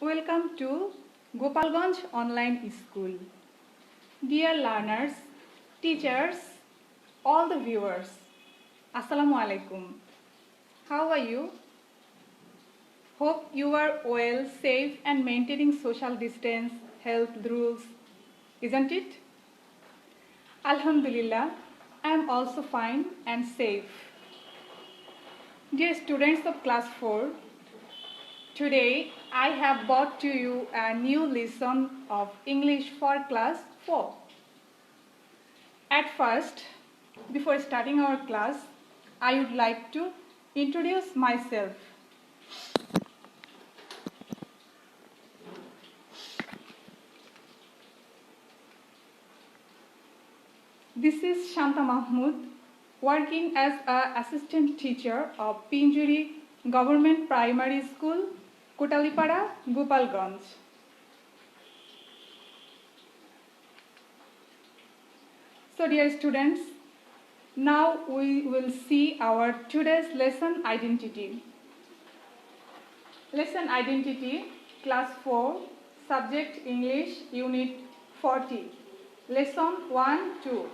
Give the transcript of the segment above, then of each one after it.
Welcome to Gopalganj Online School. Dear learners, teachers, all the viewers, Assalamu alaikum. How are you? Hope you are well, safe and maintaining social distance, health rules, isn't it? Alhamdulillah, I am also fine and safe. Dear students of class 4, today I have brought to you a new lesson of English for class 4. At first, before starting our class, I would like to introduce myself. This is Shanta Mahmood, working as an assistant teacher of Pinjuri Government Primary School, Kotalipara, Gopalganj. So dear students, now we will see our today's lesson identity. Lesson identity, class 4, subject English, unit 40. Lesson 1-2,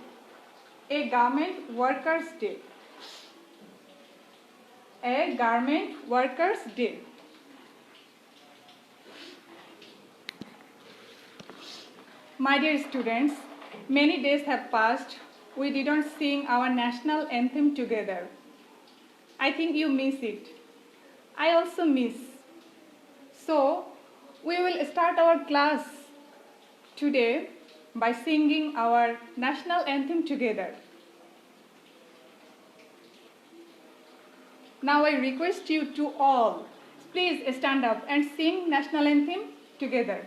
a garment workers' day. A garment workers' day. My dear students, many days have passed. We didn't sing our national anthem together. I think you miss it. I also miss. So, we will start our class today by singing our national anthem together. Now I request you to all, please stand up and sing national anthem together.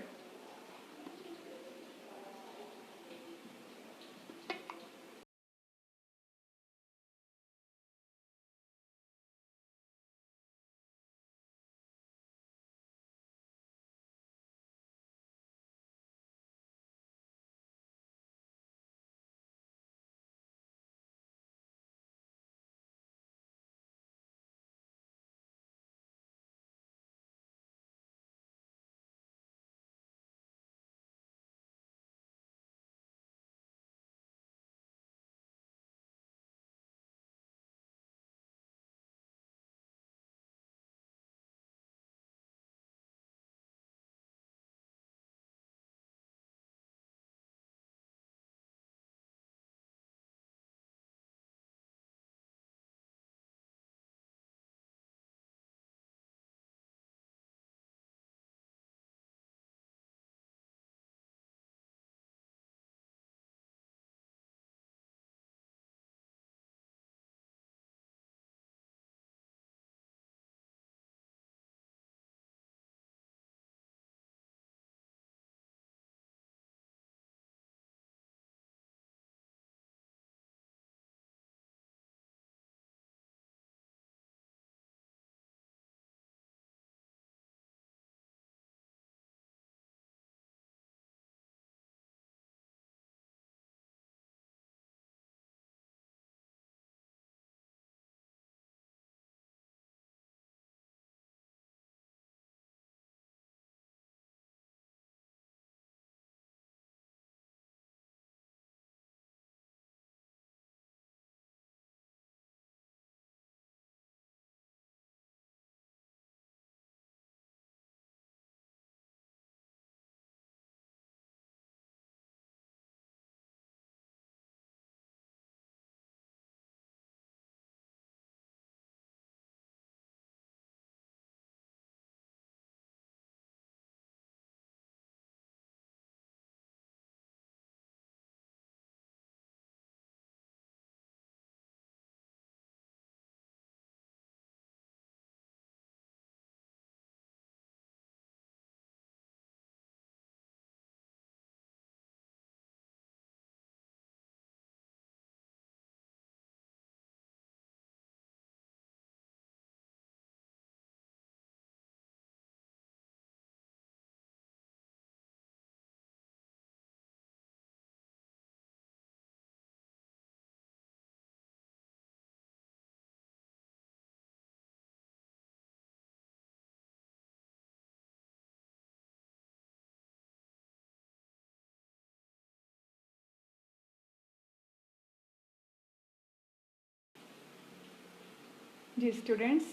Dear students,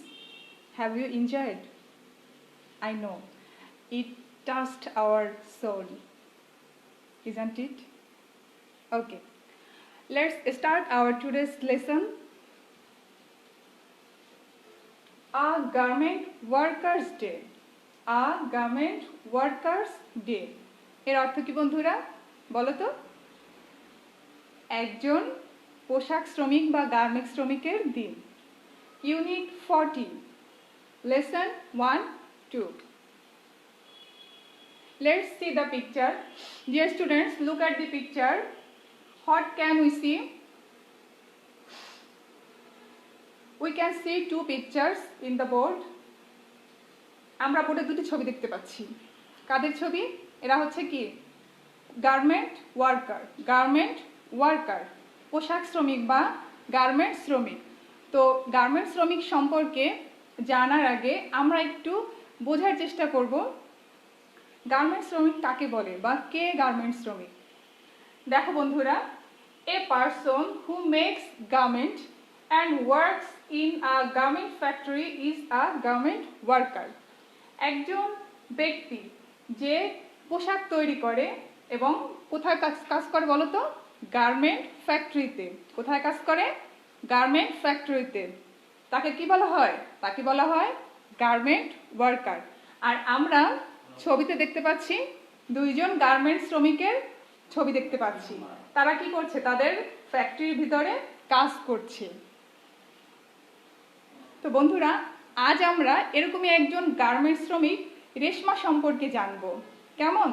have you enjoyed? I know it touched our soul, isn't it? Okay, let's start our today's lesson. A Garment Workers Day. A Garment Workers Day. এর অর্থ কি বন্ধুরা বলো তো? একজন পোশাক শ্রমিক বা গার্মেন্টস শ্রমিকের দিন। Unit 40, Lesson 1, 2. Let's see the picture. Dear students, look at the picture. What can we see? We can see two pictures in the board. আমরা বোর্ডে দুটি ছবি দেখতে পাচ্ছি। কাদের ছবি? এরা হচ্ছে কি? গার্মেন্ট ওয়ার্কার, পোশাক শ্রমিক বা গার্মেন্টস শ্রমিক। তো গার্মেন্টস শ্রমিক সম্পর্কে জানার আগে আমরা একটু বোঝার চেষ্টা করব গার্মেন্টস শ্রমিক কাকে বলে বা কে গার্মেন্টস শ্রমিক। দেখো বন্ধুরা, a person who makes garment and works in a garment factory is a garment worker. একজন ব্যক্তি যে পোশাক তৈরি করে এবং কোথায় কাজ করে বলো তো? গার্মেন্ট ফ্যাক্টরিতে। কোথায় কাজ করে? গার্মেন্ট ফ্যাক্টরিতে। তাকে কি বলা হয়? তাকে বলা হয় গার্মেন্ট ওয়ার্কার। আর আমরা ছবিতে দেখতে পাচ্ছি দুইজন গার্মেন্টস শ্রমিকের ছবি দেখতে পাচ্ছি। তারা কি করছে? তাদের ফ্যাক্টরির ভিতরে কাজ করছে। তো বন্ধুরা, আজ আমরা এরকমই একজন গার্মেন্টস শ্রমিক রেশমা সম্পর্কে জানবো। কেমন?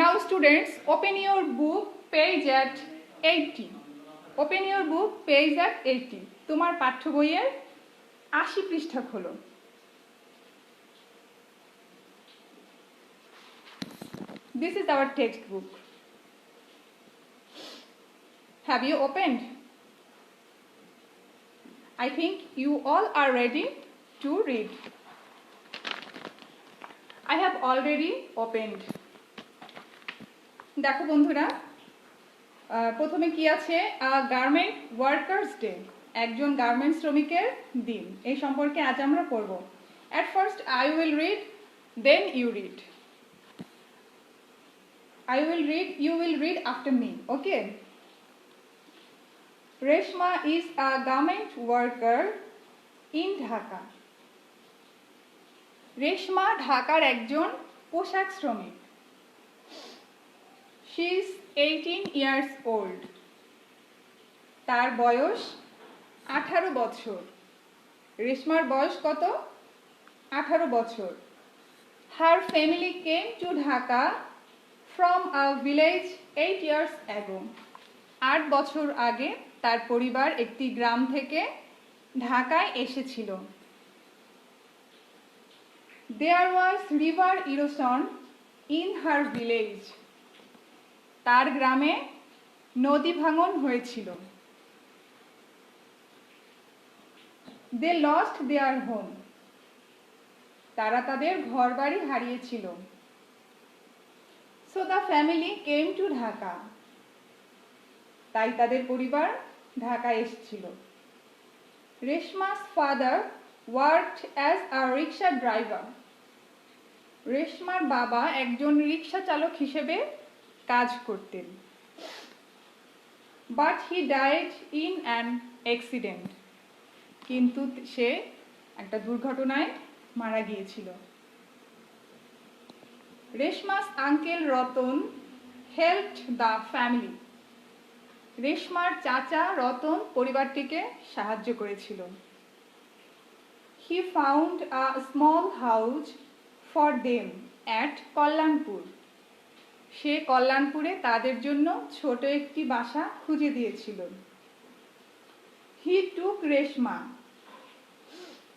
Now students, open your book page at 80. Open your book page at 80. তোমার পাঠ্য বইয়ের 80 পৃষ্ঠা খোলো। This is our textbook. Have you opened? I think you all are ready to read. I have already opened. দেখো বন্ধুরা, প্রথমে কি আছে? গার্মেন্ট ওয়ার্কার্স ডে, একজন গার্মেন্টস শ্রমিকের দিন। এই সম্পর্কে আজ আমরা পড়ব। At first I will read, then you read. I will read, you will read after me. Okay? Reshma is a garment worker in Dhaka. Reshma ঢাকার একজন পোশাক শ্রমিক। She is 18 years old. তার বয়স 18 বছর। রেশমার বয়স কত? 18 বছর। Her family came to Dhaka from a village 8 years ago. 8 বছর আগে তার পরিবার একটি গ্রাম থেকে ঢাকায় এসেছিল। There was river erosion in her village. তার গ্রামে নদী ভাঙন হয়েছিল। They lost their home. তারা তাদের ঘরবাড়ি হারিয়েছিল। So the family came to Dhaka. তাই তাদের পরিবার ঢাকায় এসেছিল। Reshma's father worked as a rickshaw driver. রেশমার বাবা একজন রিক্সা চালক হিসেবে কাজ করতেন। But he died in an accident. কিন্তু সে একটা দুর্ঘটনায় মারা গিয়েছিল। রেশমা's uncle Ratan helped the family. রেশমার চাচা রতন পরিবারটিকে সাহায্য করেছিল। He found a small house for them at Kalyanpur. সে কল্যাণপুরে তাদের জন্য ছোট একটি বাসা খুঁজে দিয়েছিল। He took Reshma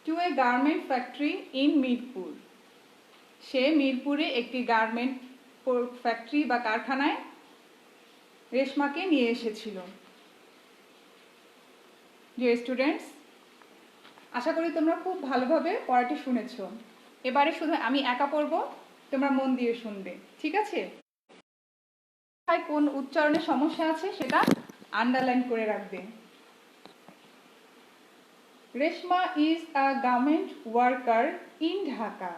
to a garment factory in Mirpur. সে মিরপুরে একটি গার্মেন্ট ফ্যাক্টরি বা কারখানায় রেশমাকে নিয়ে এসেছিল। ডিয়ার স্টুডেন্টস, আশা করি তোমরা খুব ভালোভাবে পড়াটি শুনেছো। এবারে শুধু আমি একা পড়ব, তোমরা মন দিয়ে শুনবে, ঠিক আছে? কোন উচ্চারণে সমস্যা আছে সেটা আন্ডারলাইন করে রাখবে। Reshma is a government worker in Dhaka.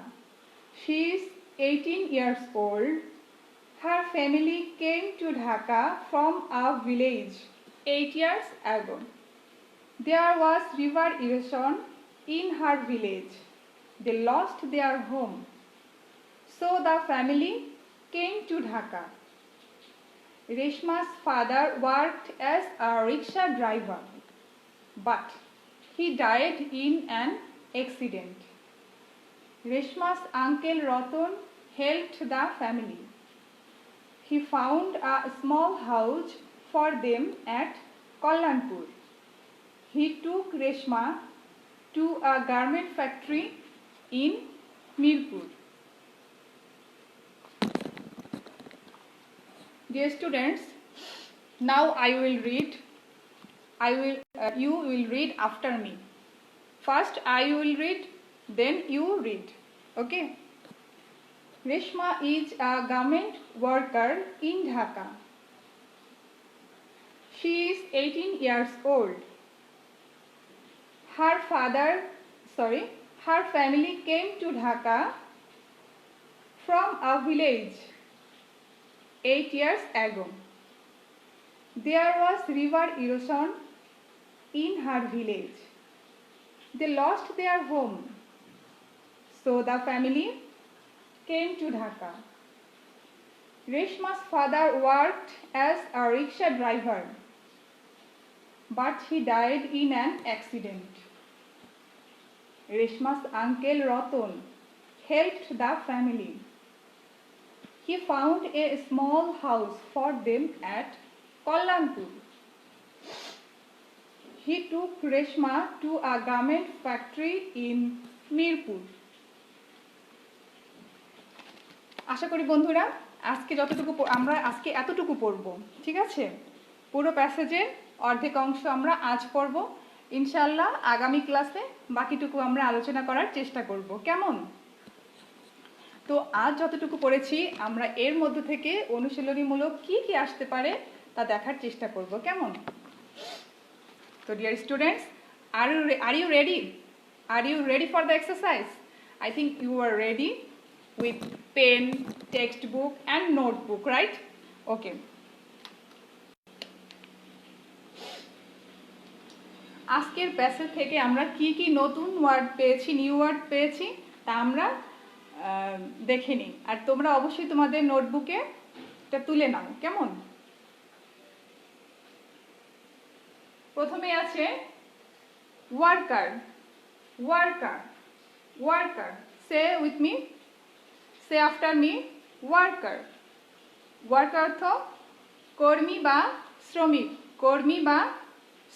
She is 18 years old. Her family came to Dhaka from a village 8 years ago. There was river erosion in her village. They lost their home. So the family came to Dhaka. Reshma's father worked as a rickshaw driver, but he died in an accident. Reshma's uncle Ratan helped the family. He found a small house for them at Kallanpur. He took Reshma to a garment factory in Mirpur. Dear students, now I will read. You will read after me. First I will read, then you read. Okay? Reshma is a government worker in Dhaka. She is 18 years old. Her family came to Dhaka from a village 8 years ago. There was river erosion in her village. They lost their home. So the family came to Dhaka. Reshma's father worked as a rickshaw driver, but he died in an accident. Reshma's uncle Ratan helped the family. He found a small house for them at Kallanpur. He took Reshma to a garment factory in Mirpur. আশা করি বন্ধুরা আমরা আজকে এতটুকু পড়ব, ঠিক আছে? পুরো প্যাসেজের অর্ধেক অংশ আমরা আজ পড়ব। ইনশাআল্লাহ আগামী ক্লাসে বাকিটুকু আমরা আলোচনা করার চেষ্টা করব। কেমন? তো আজ যতটুকু পড়েছি আমরা এর মধ্যে থেকে অনুশীলনীমূলক কি কি আসতে পারে তা দেখার চেষ্টা করব। কেমন? তো dear students, are you ready? Are you ready for the exercise? I think you are ready with pen, textbook and notebook, right? Okay. আজকের প্যাসেজ থেকে আমরা কি কি নতুন ওয়ার্ড পেয়েছি, নিউ ওয়ার্ড পেয়েছি তা আমরা দেখে নিই। আর তোমরা অবশ্যই তোমাদের নোটবুকে এটা তুলে নাও। কেমন? প্রথমে আছে worker. Worker worker say with me, say after me. Worker. Worker অর্থ কর্মী বা শ্রমিক, কর্মী বা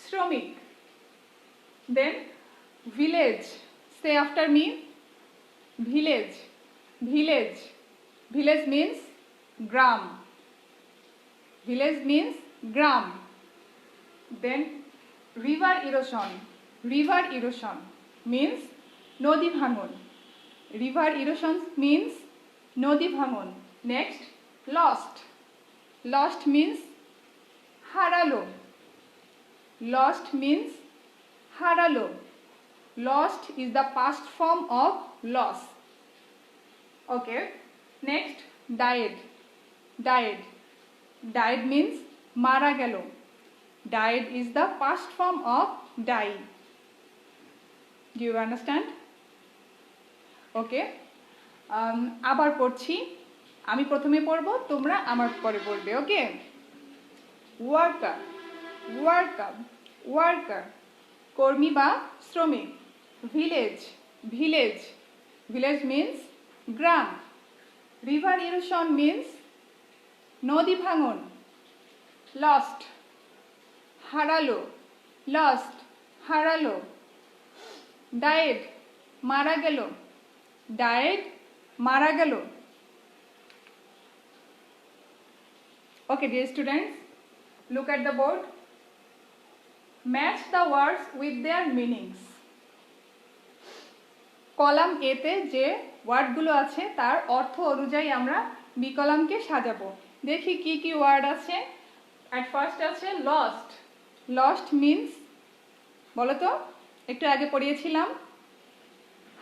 শ্রমিক। Then village, say after me. Village. Village. Village means গ্রাম। ভিলেজ মিন্স গ্রাম। Then river erosion. River erosion means নদী ভাঙন। রিভার ইরোশন মিন্স নদী ভাঙন। Next lost. লস্ট মিন্স হারালো। লস্ট মিন্স হারালো। Lost is the past form of loss. Okay. Next, died. Died. Died means mara gelo. Died is the past form of die. Do you understand? Okay. আবার পড়ছি। আমি প্রথমে পড়ব, তোমরা আমার পরে পড়বে। ওকে? ওয়ার্কার। ওয়ার্কার। ওয়ার্কার কর্মী বা শ্রমিক। ভিলেজ। ভিলেজ। ভিলেজ মিন্স গ্রাম। রিভার ইরোশন মিন্স নদী ভাঙন। লস্ট হারালো। লস্ট হারালো। ডায়েড মারা গেল। ডায়েড মারা গেল। Okay, dear students, look at the board. Match the words with their meanings. Column এ তে যে ওয়ার্ডগুলো আছে তার অর্থ অনুযায়ী আমরা বি কলামকে সাজাবো। দেখি কি কি ওয়ার্ড আছে। অ্যাট ফার্স্ট আছে লস্ট। লস্ট মিন্স, বলো তো, একটু আগে পড়িয়েছিলাম।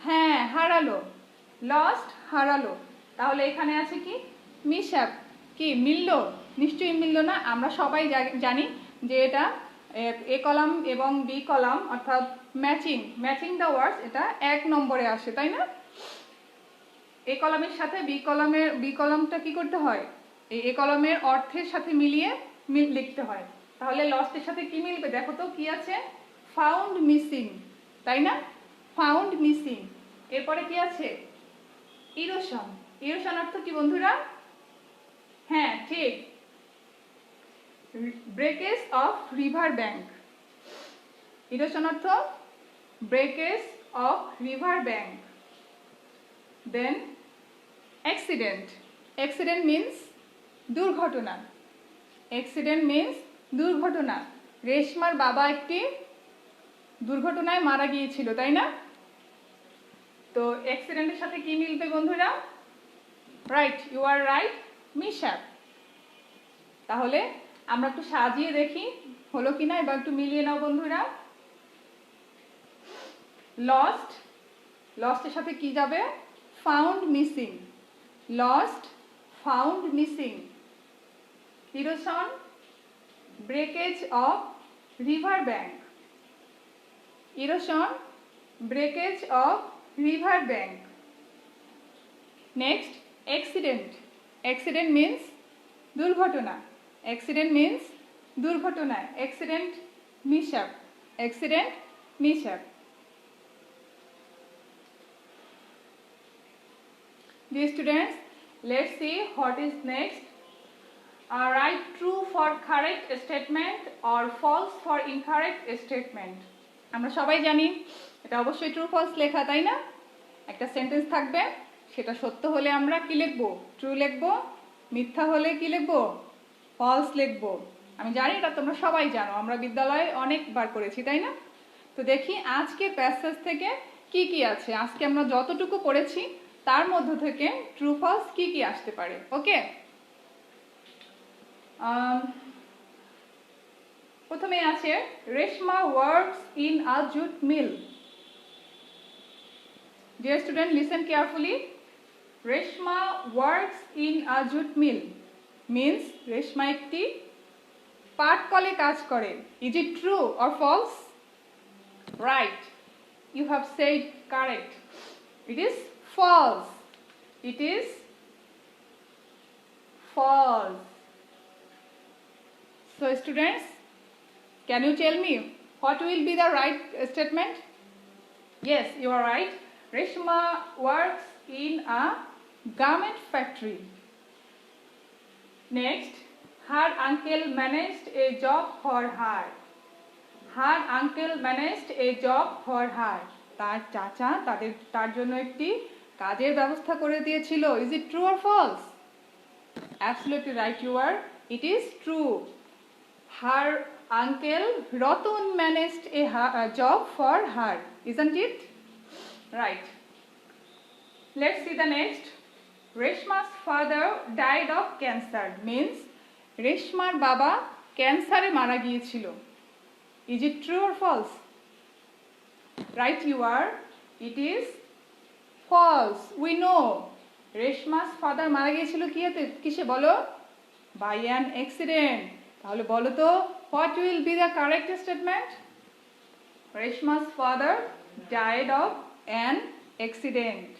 হ্যাঁ, হারালো, লস্ট, হারালো। তাহলে এখানে আছে কি মিস আপ, কি মিললো? নিশ্চয়ই মিললো না। আমরা সবাই জানি যে এটা এ কলাম এবং বি কলাম অর্থাৎ ম্যাচিং দ্য ওয়ার্ডস, এটা 1 নম্বরে আসে, তাই না? এ কলামের সাথে বি কলামটা কি করতে হয়? এই এ কলামের অর্থের সাথে মিলিয়ে লিখতে হয়। তাহলে লস্টের সাথে কি মিলবে দেখো তো, কি আছে? ফাউন্ড মিসিং, তাই না? Found missing. এরপরে কি আছে? ইরোশন। ইরোশন অর্থ কি বন্ধুরা? হ্যাঁ ঠিক, breakage of river bank. Erosion অর্থ breakage of river bank. Then accident. Accident means দুর্ঘটনা। অ্যাক্সিডেন্ট মিন্স দুর্ঘটনা। রেশমার বাবা একটি দুর্ঘটনায় মারা গিয়েছিল, তাই না? তো অ্যাক্সিডেন্টের সাথে কি মিলবে বন্ধুরা? Right, you are right, mishap. তাহলে আমরা একটু সাজিয়ে দেখি হলো কিনা, এবার একটু মিলিয়ে নাও বন্ধুরা। লস্ট, লস্টের সাথে কি যাবে? Found missing. Lost, found missing. Erosion, breakage of river bank. Erosion, breakage of river bank. Next, accident. Accident means দুর্ঘটনা। অ্যাক্সিডেন্ট মিন্স দুর্ঘটনা। Accident, mishap. Accident, mishap. Dear students, let's see what is next. Write true for correct statement or false for incorrect statement. আমরা সবাই জানি এটা অবশ্যই true false লেখা, তাই না? একটা সেন্টেন্স থাকবে, সেটা সত্য হলে আমরা কি লিখবো? ট্রু লিখবো। মিথ্যা হলে কি লিখবো? ফলস লিখবো। আমি জানি এটা তোমরা সবাই জানো, আমরা বিদ্যালয়ে অনেকবার করেছি, তাই না? তো দেখি আজকে প্যাসেজ থেকে কি কি আছে। আজকে আমরা যতটুকু পড়েছি তার মধ্য থেকে ট্রু ফলস কি কি আসতে পারে। ওকে, প্রথমে আছে Reshma works in a jute mill. Dear student, listen carefully. Reshma works in a jute mill means Reshma একটি পাট কলে কাজ করে। Is it true or false? Right, you have said correct. It is false. It is false. So students, can you tell me what will be the right statement? Yes, you are right. Reshma works in a garment factory. Next, her uncle managed a job for her. Her uncle managed a job for her. তার চাচা তার জন্য একটি কাজের ব্যবস্থা করে দিয়েছিল। Is it true or false? Absolutely right you are. It is true. Her uncle Ratan managed a job for her, isn't it? Right. Let's see the next. Reshma's father died of cancer means রেশমার বাবা ক্যান্সারে মারা গিয়েছিল। Is it true or false? Right you are. It is false. We know Reshma's father মারা গিয়েছিল কিসে বলো? By an accident. তাহলে বলো তো what will be the correct statement? Reshma's father died of an accident.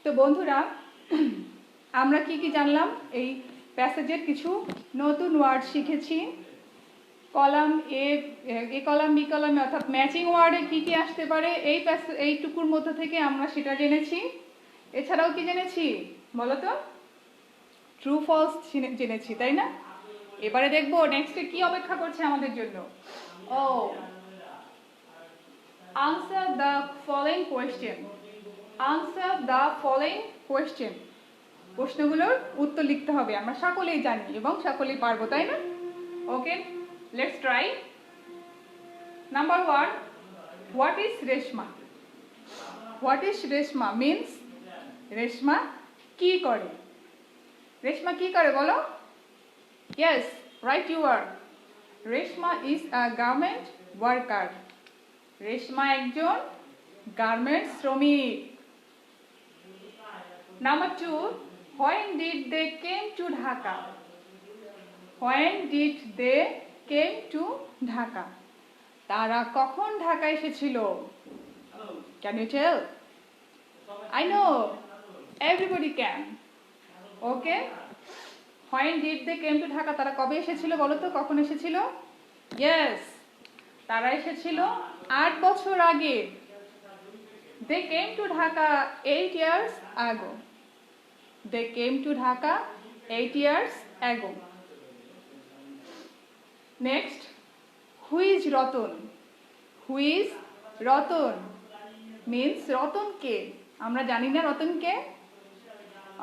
তো বন্ধুরা, আমরা কি কি জানলাম? এই প্যাসেজের কিছু নতুন ওয়ার্ড শিখেছি। কলাম এ কলাম বি কলামে অর্থাৎ ম্যাচিং ওয়ার্ডে কি কি আসতে পারে এইটুকুর মধ্যে থেকে আমরা সেটা জেনেছি। এছাড়াও কি জেনেছি বলো তো? ট্রু ফলস জেনেছি, তাই না? এবারে দেখবো নেক্সটে কি অপেক্ষা করছে আমাদের জন্য। ও, answer the following question. Answer the following question. প্রশ্নগুলোর উত্তর লিখতে হবে। আমরা সকলেই জানি এবং সকলেই পারবো, তাই না? ওকে, let's try. Number 1, what is Reshma? What is Reshma means Reshma কি করে? রেশমা কি করে বলো? Yes, right you are. Reshma is a garment worker. Reshma একজন গার্মেন্টস শ্রমিক। Number 2, when did they came to Dhaka? When did they came to Dhaka? তারা কখন ঢাকা এসেছিল? Can you tell? I know. Everybody can. Okay? When did they came to Dhaka? তারা কবে এসেছিল বলো তো, কখন এসেছিল? Yes. তারা এসেছিল 8 বছর আগে। They came to Dhaka 8 years ago. They came to Dhaka 8 years ago. Next, who is Ratan? Who is Ratan? Means Ratan কে? আমরা জানি না রতন কে?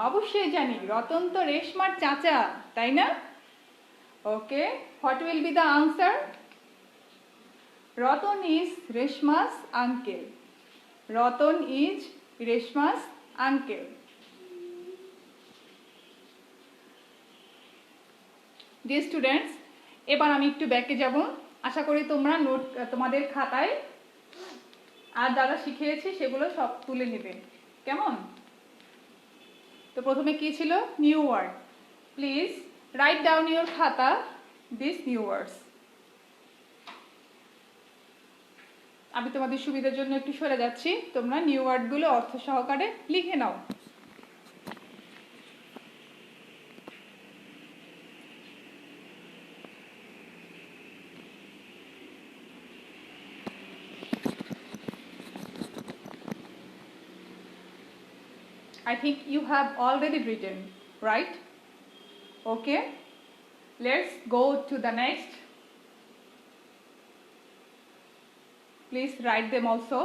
অবশ্যই জানি, রতন তো রেশমার চাচা, তাই না? ওকে, what will be the answer? Ratan is Reshma's uncle. Ratan is Reshma's uncle. Dear students, এবার আমি একটু ব্যাকে যাব। আশা করি তোমরা নোট তোমাদের খাতায় আর যারা শিখিয়েছি সেগুলো সব তুলে নেবে, কেমন? তো প্রথমে কি ছিল? New word. Please write down your খাতা দিস নিউ ওয়ার্ডস। আমি তোমাদের সুবিধার জন্য একটু সরে যাচ্ছি, তোমরা নিউ ওয়ার্ডগুলো অর্থ সহকারে লিখে নাও। I think you have already written, right? Okay, let's go to the next. Please write them also.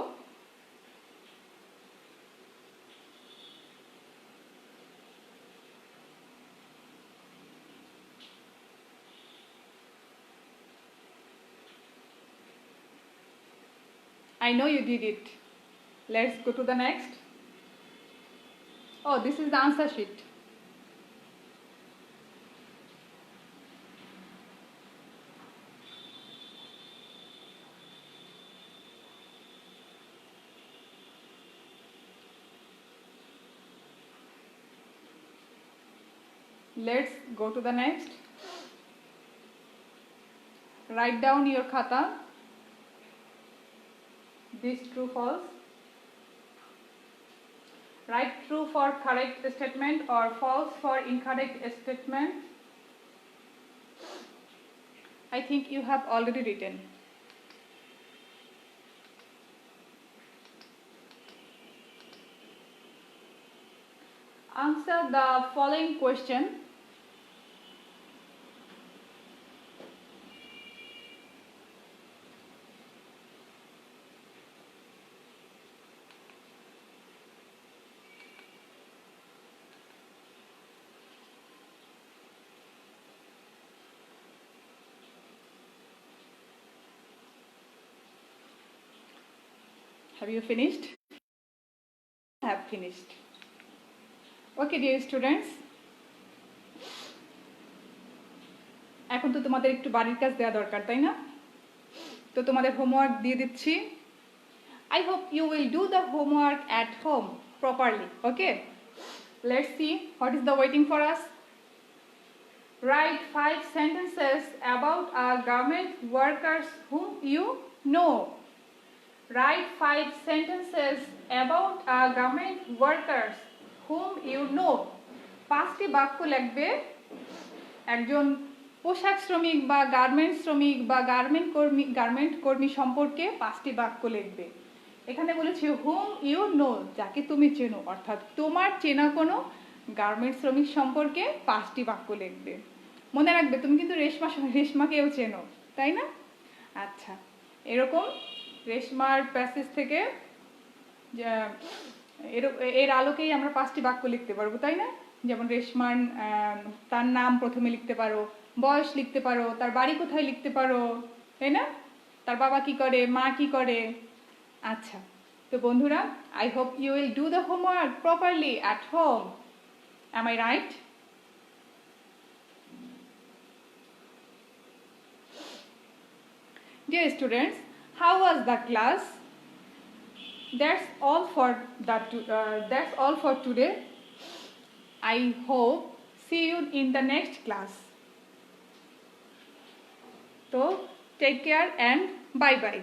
I know you did it. Let's go to the next. Oh, this is the answer sheet. Let's go to the next. Write down your khata. This true, false. Write true for correct statement or false for incorrect statement. I think you have already written. Answer the following question. Have you finished? I have finished. Okay, dear students. এখন তো তোমাদের একটু বাড়ির কাজ দেওয়া দরকার, তাই না? তো তোমাদের হোমওয়ার্ক দিয়ে দিচ্ছি। I hope you will do the homework at home properly. Okay? Let's see what is the waiting for us. Write 5 sentences about a garment workers whom you know. Write 5 sentences about a garment workers whom you know. 5টি বাক্য লিখবে একজন পোশাক শ্রমিক বা garment শ্রমিক বা garment কর্মী সম্পর্কে 5টি বাক্য লিখবে। এখানে বলেছি whom you know, যাকে তুমি চেনো, অর্থাৎ তোমার চেনা কোনো গার্মেন্ট শ্রমিক সম্পর্কে 5টি বাক্য লিখবে। মনে রাখবে তুমি কিন্তু রেশমাকেও চেনো, তাই না? আচ্ছা, এরকম রেশমার প্যাসেজ থেকে এর আলোকেই আমরা 5টি বাক্য লিখতে পারবো, তাই না? যেমন রেশমার তার নাম প্রথমে লিখতে পারো, বয়স লিখতে পারো, তার বাড়ি কোথায় লিখতে পারো, তাই না? তার বাবা কি করে, মা কি করে। আচ্ছা, তো বন্ধুরা, I hope you will do the homework properly at home. Am I right? Dear students, how was the class? That's all for today. I hope see you in the next class. So take care and bye bye.